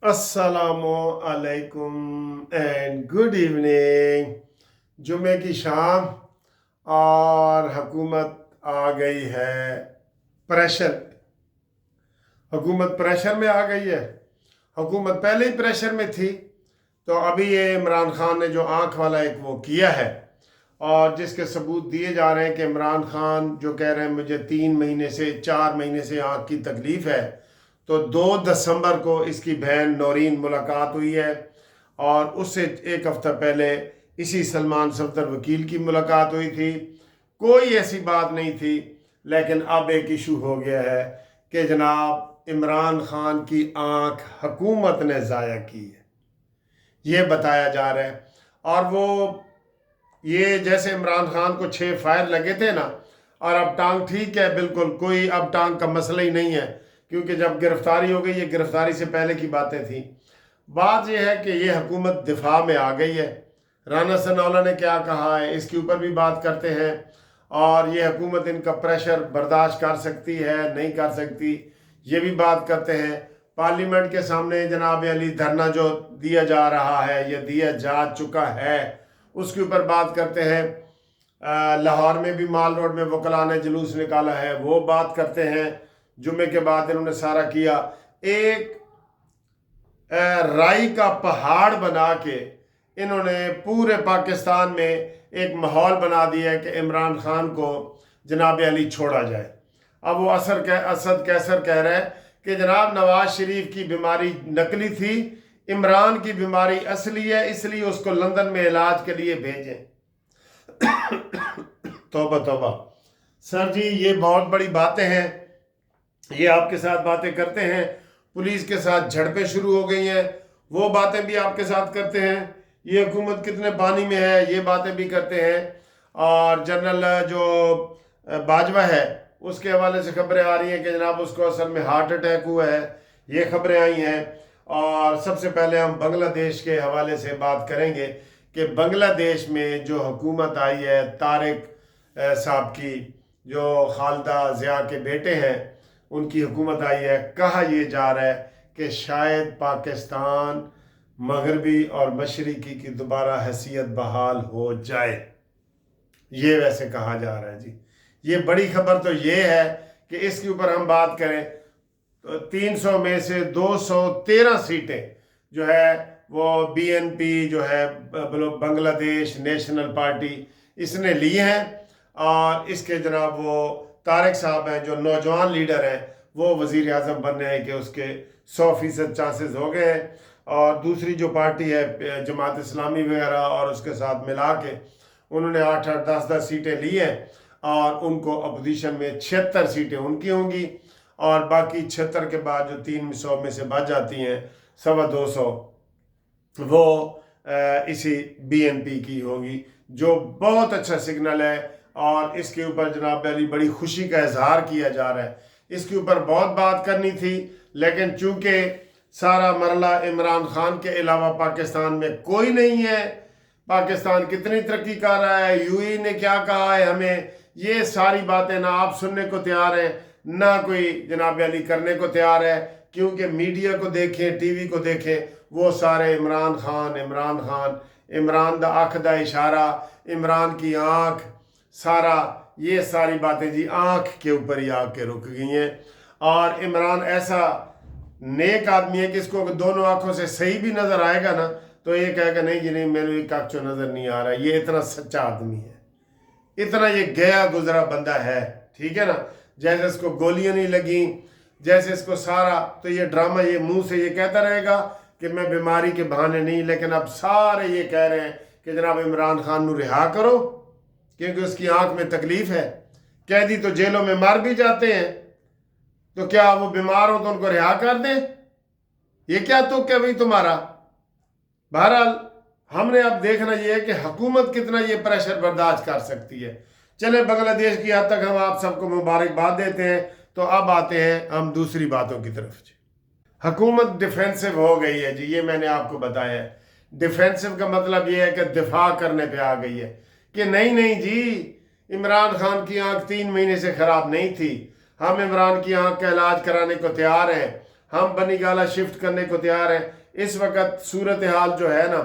अस्सलामु अलैकुम and good evening. जुमे की शाम और हुकूमत आ गई है प्रेशर। हुकूमत प्रेशर में आ गई है। हुकूमत पहले ही प्रेशर में थी, तो अभी ये इमरान खान ने जो आँख वाला एक वो किया है और जिसके सबूत दिए जा रहे हैं कि इमरान खान जो कह रहे हैं मुझे 3 महीने से 4 महीने से आँख की तकलीफ़ है, तो 2 दिसंबर को इसकी बहन नौरीन मुलाकात हुई है और उससे एक हफ्ता पहले इसी सलमान सफदर वकील की मुलाकात हुई थी। कोई ऐसी बात नहीं थी, लेकिन अब एक इशू हो गया है कि जनाब इमरान खान की आँख हुकूमत ने ज़ाया की है, ये बताया जा रहा है। और वो ये जैसे इमरान खान को 6 फायर लगे थे ना, और अब टांग ठीक है, बिल्कुल कोई अब टांग का मसला ही नहीं है, क्योंकि जब गिरफ्तारी हो गई, ये गिरफ्तारी से पहले की बातें थी। बात यह है कि ये हुकूमत दिफा में आ गई है। राना सनाउल्लाह ने क्या कहा है इसके ऊपर भी बात करते हैं, और ये हुकूमत इनका प्रेशर बर्दाश्त कर सकती है नहीं कर सकती ये भी बात करते हैं। पार्लियामेंट के सामने जनाब अली धरना जो दिया जा रहा है या दिया जा चुका है उसके ऊपर बात करते हैं। लाहौर में भी माल रोड में वकला ने जुलूस निकाला है, वो बात करते हैं। जुमे के बाद इन्होंने सारा किया, एक राई का पहाड़ बना के इन्होंने पूरे पाकिस्तान में एक माहौल बना दिया है कि इमरान खान को जनाब अली छोड़ा जाए। अब वो असद कैसर कह रहा है कि जनाब नवाज शरीफ की बीमारी नकली थी, इमरान की बीमारी असली है, इसलिए उसको लंदन में इलाज के लिए भेजें। तौबा तौबा सर जी, ये बहुत बड़ी बातें हैं। ये आपके साथ बातें करते हैं, पुलिस के साथ झड़पें शुरू हो गई हैं, वो बातें भी आपके साथ करते हैं। ये हुकूमत कितने पानी में है ये बातें भी करते हैं। और जनरल जो बाजवा है उसके हवाले से खबरें आ रही हैं कि जनाब उसको असल में हार्ट अटैक हुआ है, ये खबरें आई हैं। और सबसे पहले हम बांग्लादेश के हवाले से बात करेंगे कि बांग्लादेश में जो हुकूमत आई है तारिक साहब की, जो खालदा ज़िया के बेटे हैं, उनकी हुकूमत आई है। कहा यह जा रहा है कि शायद पाकिस्तान मगरबी और मशरकी की दोबारा हैसियत बहाल हो जाए, ये वैसे कहा जा रहा है जी। ये बड़ी खबर तो ये है कि इसके ऊपर हम बात करें तो 300 में से 213 सीटें जो है वो BNP जो है बांग्लादेश नेशनल पार्टी इसने ली हैं। और इसके जनाब वो तारिक साहब हैं जो नौजवान लीडर हैं, वो वज़ीर आज़म बनने हैं कि उसके 100% चांसेस हो गए हैं। और दूसरी जो पार्टी है जमात इस्लामी वगैरह और उसके साथ मिला के उन्होंने 8-8 10-10 सीटें ली हैं और उनको अपोजिशन में 76 सीटें उनकी होंगी। और बाकी 76 के बाद जो 300 में से बच जाती हैं 250 वो इसी BNP की होगी, जो बहुत अच्छा सिग्नल है। और इसके ऊपर जनाब अली बड़ी खुशी का इजहार किया जा रहा है। इसके ऊपर बहुत बात करनी थी, लेकिन चूंकि सारा मरला इमरान खान के अलावा पाकिस्तान में कोई नहीं है, पाकिस्तान कितनी तरक्की कर रहा है, UAE ने क्या कहा है हमें, ये सारी बातें ना आप सुनने को तैयार हैं ना कोई जनाब अली करने को तैयार है। क्योंकि मीडिया को देखें, TV को देखें, वो सारे इमरान खान इमरान खान, इमरान दा अख दा इशारा, इमरान की आँख, सारा ये सारी बातें जी आँख के ऊपर ही आके रुक गई हैं। और इमरान ऐसा नेक आदमी है कि इसको दोनों आंखों से सही भी नज़र आएगा ना तो ये कहेगा नहीं जी नहीं, मेरे एक आँख नज़र नहीं आ रहा। ये इतना सच्चा आदमी है, इतना ये गया गुजरा बंदा है, ठीक है ना। जैसे इसको गोलियां नहीं लगी, जैसे इसको सारा, तो ये ड्रामा ये मुंह से ये कहता रहेगा कि मैं बीमारी के बहाने नहीं, लेकिन अब सारे ये कह रहे हैं कि जनाब इमरान खान को रिहा करो क्योंकि उसकी आंख में तकलीफ है। कैदी तो जेलों में मर भी जाते हैं, तो क्या वो बीमार हो तो उनको रिहा कर दें? ये क्या तुक है भाई तुम्हारा? बहरहाल हमने अब देखना ये है कि हुकूमत कितना ये प्रेशर बर्दाश्त कर सकती है। चले बांग्लादेश की हद तक हम आप सबको मुबारकबाद देते हैं। तो अब आते हैं हम दूसरी बातों की तरफ जी। हुकूमत डिफेंसिव हो गई है जी, ये मैंने आपको बताया है। डिफेंसिव का मतलब ये है कि दिफा करने पे आ गई है कि नहीं नहीं जी, इमरान खान की आंख 3 महीने से खराब नहीं थी, हम इमरान की आंख का इलाज कराने को तैयार हैं। हम बनी गाला शिफ्ट करने को तैयार हैं। इस वक्त सूरत हाल जो है ना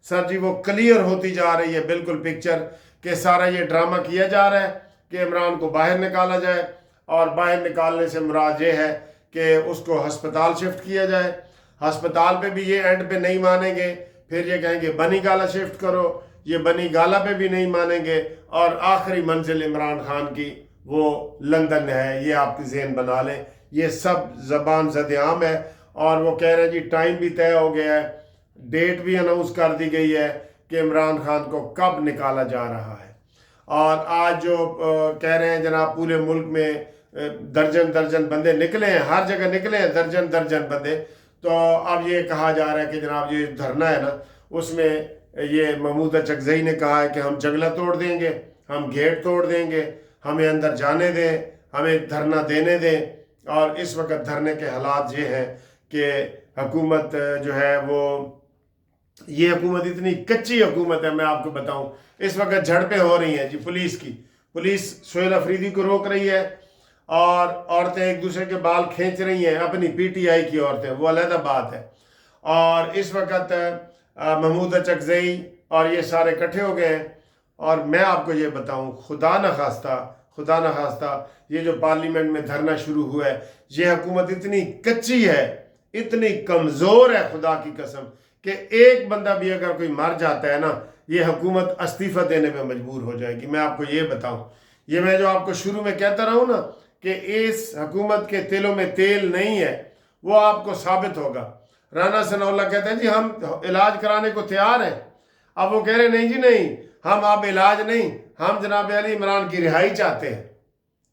सर जी वो क्लियर होती जा रही है बिल्कुल पिक्चर, कि सारा ये ड्रामा किया जा रहा है कि इमरान को बाहर निकाला जाए, और बाहर निकालने से मुराद ये है कि उसको हस्पताल शिफ्ट किया जाए। हस्पताल पे भी ये एंड पे नहीं मानेंगे, फिर ये कहेंगे बनी गाला शिफ्ट करो, ये बनी गाला पे भी नहीं मानेंगे, और आखिरी मंजिल इमरान खान की वो लंदन है। ये आपकी ज़हन बना लें, ये सब ज़बान ज़द-ए-आम है। और वो कह रहे हैं जी टाइम भी तय हो गया है, डेट भी अनाउंस कर दी गई है कि इमरान खान को कब निकाला जा रहा है। और आज जो कह रहे हैं जनाब पूरे मुल्क में दर्जन दर्जन बंदे निकले हैं, हर जगह निकले हैं दर्जन दर्जन बंदे, तो अब ये कहा जा रहा है कि जनाब ये धरना है ना, उसमें ये महमूद अचकज़ई ने कहा है कि हम जंगला तोड़ देंगे, हम गेट तोड़ देंगे, हमें अंदर जाने दें, हमें धरना देने दें। और इस वक्त धरने के हालात ये हैं कि हुकूमत जो है वो, ये हुकूमत इतनी कच्ची हुकूमत है, मैं आपको बताऊं, इस वक्त झड़पें हो रही हैं जी पुलिस की। पुलिस सोहेल अफरीदी को रोक रही है, और औरतें एक दूसरे के बाल खींच रही हैं, अपनी पीटीआई की औरतें, वो अलग बात है। और इस वक्त महमूद अचकज़ई और ये सारे इकट्ठे हो गए हैं। और मैं आपको ये बताऊं, खुदा न खास्ता ये जो पार्लियामेंट में धरना शुरू हुआ है, ये हुकूमत इतनी कच्ची है, इतनी कमज़ोर है खुदा की कसम, कि एक बंदा भी अगर कोई मर जाता है ना, ये हुकूमत इस्तीफ़ा देने में मजबूर हो जाएगी। मैं आपको ये बताऊं, ये मैं जो आपको शुरू में कहता रहा हूँ ना कि इस हुकूमत के तिलों में तेल नहीं है, वो आपको साबित होगा। राना सनाउल्लाह कहते हैं जी हम इलाज कराने को तैयार हैं। अब वो कह रहे नहीं जी नहीं, हम अब इलाज नहीं, हम जनाब अली इमरान की रिहाई चाहते हैं,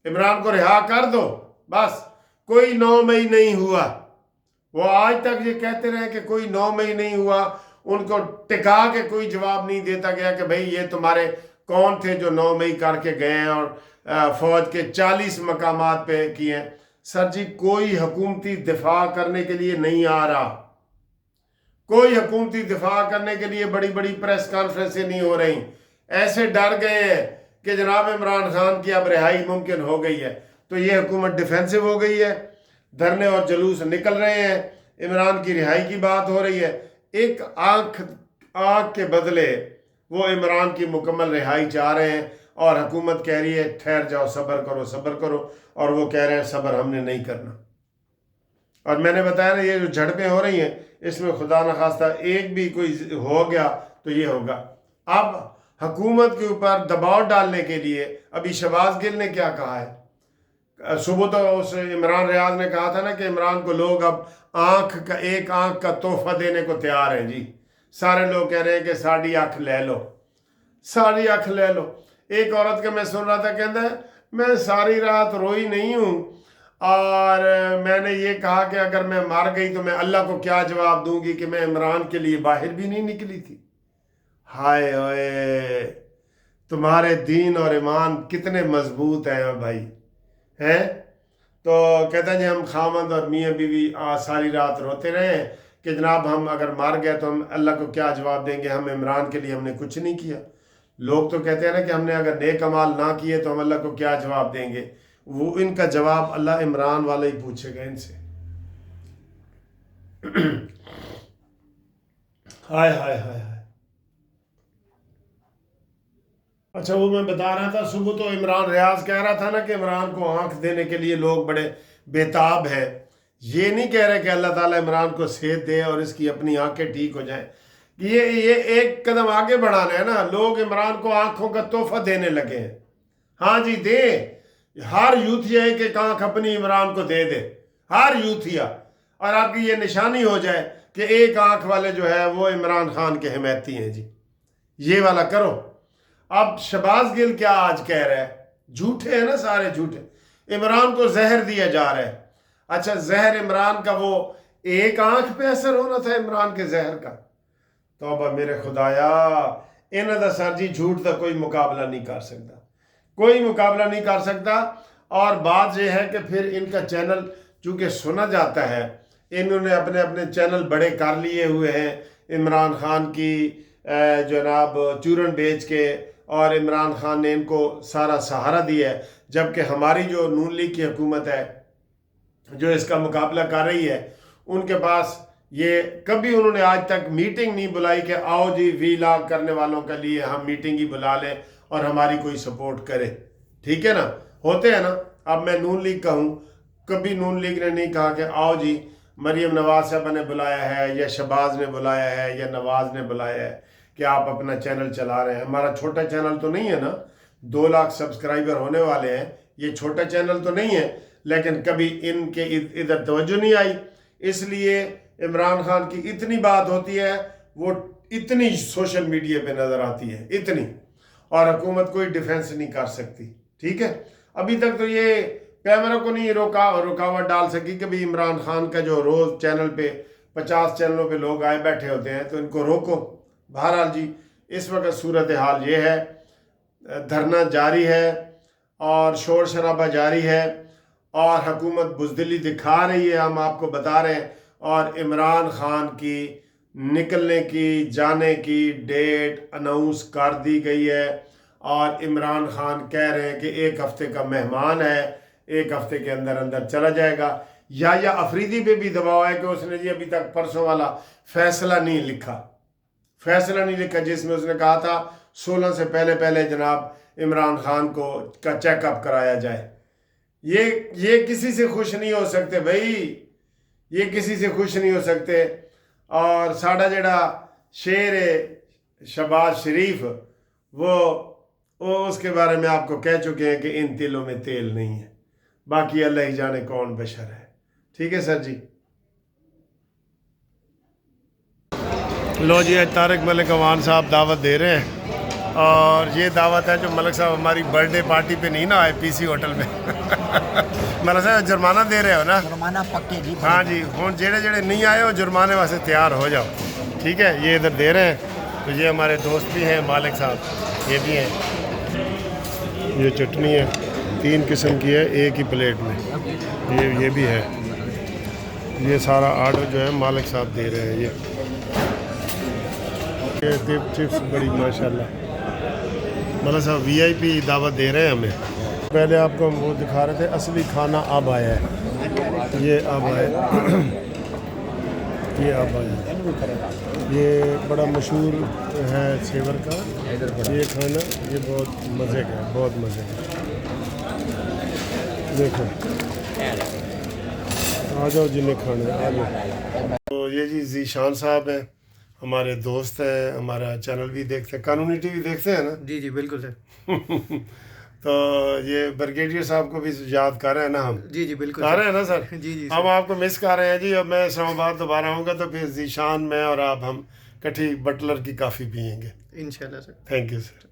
इमरान को रिहा कर दो बस। कोई 9 मई नहीं हुआ, वो आज तक ये कहते रहे कि कोई 9 मई नहीं हुआ, उनको टिका के कोई जवाब नहीं देता गया कि भाई ये तुम्हारे कौन थे जो 9 मई करके गए हैं और फौज के 40 मकामात पे किए हैं। सर जी कोई हुकूमती दिफा करने के लिए नहीं आ रहा, कोई हुकूमती दिफा करने के लिए बड़ी बड़ी प्रेस कॉन्फ्रेंसें नहीं हो रही। ऐसे डर गए हैं कि जनाब इमरान खान की अब रिहाई मुमकिन हो गई है, तो ये हुकूमत डिफेंसिव हो गई है, धरने और जलूस निकल रहे हैं, इमरान की रिहाई की बात हो रही है। एक आंख के बदले वो इमरान की मुकम्मल रिहाई चाह रहे हैं, और हुकूमत कह रही है ठहर जाओ, सब्र करो, और वो कह रहे हैं सब्र हमने नहीं करना। और मैंने बताया ना ये जो झड़पें हो रही हैं, इसमें खुदा न खास्ता एक भी कोई हो गया तो ये होगा। अब हुकूमत के ऊपर दबाव डालने के लिए अभी शहबाज गिल ने क्या कहा है, सुबह तो उस इमरान रियाज ने कहा था ना कि इमरान को लोग अब एक आंख का तोहफा देने को तैयार हैं जी। सारे लोग कह रहे हैं कि साड़ी आंख ले लो, साड़ी आंख ले लो। एक औरत का मैं सुन रहा था, कहता है मैं सारी रात रोई नहीं हूँ, और मैंने ये कहा कि अगर मैं मर गई तो मैं अल्लाह को क्या जवाब दूंगी कि मैं इमरान के लिए बाहर भी नहीं निकली थी। हाय ओए, तुम्हारे दीन और ईमान कितने मजबूत हैं भाई, हैं। तो कहते हैं जी हम खामद और मियाँ बीवी सारी रात रोते रहे कि जनाब हम अगर मर गए तो हम अल्लाह को क्या जवाब देंगे, हम इमरान के लिए हमने कुछ नहीं किया। लोग तो कहते हैं ना कि हमने अगर नेक अमाल ना किए तो हम अल्लाह को क्या जवाब देंगे। वो इनका जवाब अल्लाह इमरान वाला ही पूछेगा इनसे। हाय हाय हाय हाय। अच्छा वो मैं बता रहा था, सुबह तो इमरान रियाज कह रहा था ना कि इमरान को आंख देने के लिए लोग बड़े बेताब हैं। ये नहीं कह रहे कि अल्लाह ताला इमरान को सेहत दे और इसकी अपनी आंखें ठीक हो जाएं। ये एक कदम आगे बढ़ाना है ना, लोग इमरान को आंखों का तोहफा देने लगे हैं। हाँ जी दे, हर यूथिया एक आंख अपनी इमरान को दे दे, हर यूथिया, और आपकी ये निशानी हो जाए कि एक आंख वाले जो है वो इमरान खान के हिमायती हैं जी, ये वाला करो। अब शहबाज गिल क्या आज कह रहा है, झूठे हैं ना सारे झूठे। इमरान को जहर दिया जा रहा है। अच्छा जहर इमरान का, वो एक आंख पे असर होना था इमरान के जहर का। तो अब मेरे खुदाया इन्हों का सर जी झूठ का कोई मुकाबला नहीं कर सकता, कोई मुकाबला नहीं कर सकता। और बात यह है कि फिर इनका चैनल चूँकि सुना जाता है, इन्होंने अपने अपने चैनल बड़े कर लिए हुए हैं इमरान खान की जनाब चूरन बेच के, और इमरान खान ने इनको सारा सहारा दिया है। जबकि हमारी जो नून लीग की हुकूमत है जो इसका मुकाबला कर रही है, ان کے پاس یہ کبھی انہوں نے آج تک میٹنگ نہیں بلائی کہ آؤ جی وی لاگ کرنے والوں کے لیے ہم میٹنگ ہی بلا لیں اور ہماری کوئی سپورٹ کرے. ٹھیک ہے نا, ہوتے ہیں نا. اب میں نون لیگ کا ہوں, کبھی نون لیگ نے نہیں کہا کہ آؤ جی مریم نواز صاحبہ نے بلایا ہے یا شہباز نے بلایا ہے یا نواز نے بلایا ہے کہ آپ اپنا چینل چلا رہے ہیں. ہمارا چھوٹا چینل تو نہیں ہے نا, 2 لاکھ سبسکرائبر ہونے والے ہیں, یہ چھوٹا چینل تو نہیں ہے, لیکن کبھی ان کے ادھر توجہ نہیں آئی. اس لیے عمران خان کی اتنی بات ہوتی ہے, وہ اتنی سوشل میڈیا پہ نظر آتی ہے, اتنی, اور حکومت کوئی ڈیفنس نہیں کر سکتی. ٹھیک ہے, ابھی تک تو یہ کیمرہ کو نہیں رکاوٹ ڈال سکی کہ بھی عمران خان کا جو روز چینل پہ 50 چینلوں پہ لوگ آئے بیٹھے ہوتے ہیں تو ان کو روکو. بہرحال جی اس وقت صورتحال یہ ہے, دھرنا جاری ہے اور شور شرابہ جاری ہے اور حکومت بزدلی دکھا رہی ہے, ہم آپ کو بتا رہے ہیں. اور عمران خان کی نکلنے کی جانے کی ڈیٹ اناؤنس کر دی گئی ہے اور عمران خان کہہ رہے ہیں کہ 1 ہفتے کا مہمان ہے, 1 ہفتے کے اندر اندر چلا جائے گا. یا افریدی پہ بھی دباؤ ہے کہ اس نے جی ابھی تک پرسوں والا فیصلہ نہیں لکھا جس میں اس نے کہا تھا 16 سے پہلے جناب عمران خان کا چیک اپ کرایا جائے. یہ کسی سے خوش نہیں ہو سکتے بھائی, یہ کسی سے خوش نہیں ہو سکتے. اور ساڑھا جڑا شیر شہباز شریف وہ اس کے بارے میں آپ کو کہہ چکے ہیں کہ ان تلوں میں تیل نہیں ہے, باقی اللہ ہی جانے کون بشر ہے. ٹھیک ہے سر جی. لو جی طارق ملک عوان صاحب دعوت دے رہے ہیں اور یہ دعوت ہے جو ملک صاحب ہماری برتھ ڈے پارٹی پہ نہیں نا آئے پی سی ہوٹل میں. ملک صاحب جرمانہ دے رہے ہو نا؟ جرمانہ پکے جی. ہاں جی, ہوں جڑے نہیں آئے ہو جرمانے واسطے تیار ہو جاؤ. ٹھیک ہے, یہ ادھر دے رہے ہیں. تو یہ ہمارے دوست بھی ہیں مالک صاحب, یہ بھی ہیں. یہ چٹنی ہے 3 قسم کی ہے ایک ہی پلیٹ میں, یہ بھی ہے. یہ سارا آرڈر جو ہے مالک صاحب دے رہے ہیں. یہ چپس بڑی ماشاءاللہ مطلب صاحب وی آئی پی دعوت دے رہے ہیں ہمیں. پہلے آپ کو ہم وہ دکھا رہے تھے, اصلی کھانا اب آیا ہے. یہ اب آیا, یہ اب آیا. یہ بڑا مشہور ہے سیور کا یہ کھانا, یہ بہت مزے کا ہے, بہت مزے کا. دیکھو آ جاؤ جنہیں کھانا آ جاؤ. تو یہ جی ذیشان صاحب ہیں, ہمارے دوست ہیں, ہمارا چینل بھی دیکھتے ہیں, قانونی ٹی وی دیکھتے ہیں نا؟ جی جی بالکل سر. تو یہ بریگیڈیئر صاحب کو بھی یاد کر رہے ہیں نا ہم؟ جی جی بالکل کر رہے ہیں نا سر؟ جی جی ہم آپ کو مس کر رہے ہیں جی. اب میں اسلام آباد دوبارہ آؤں گا تو پھر ذیشان میں اور آپ ہم کٹھی بٹلر کی کافی پئیں گے انشاءاللہ سر. Thank you sir.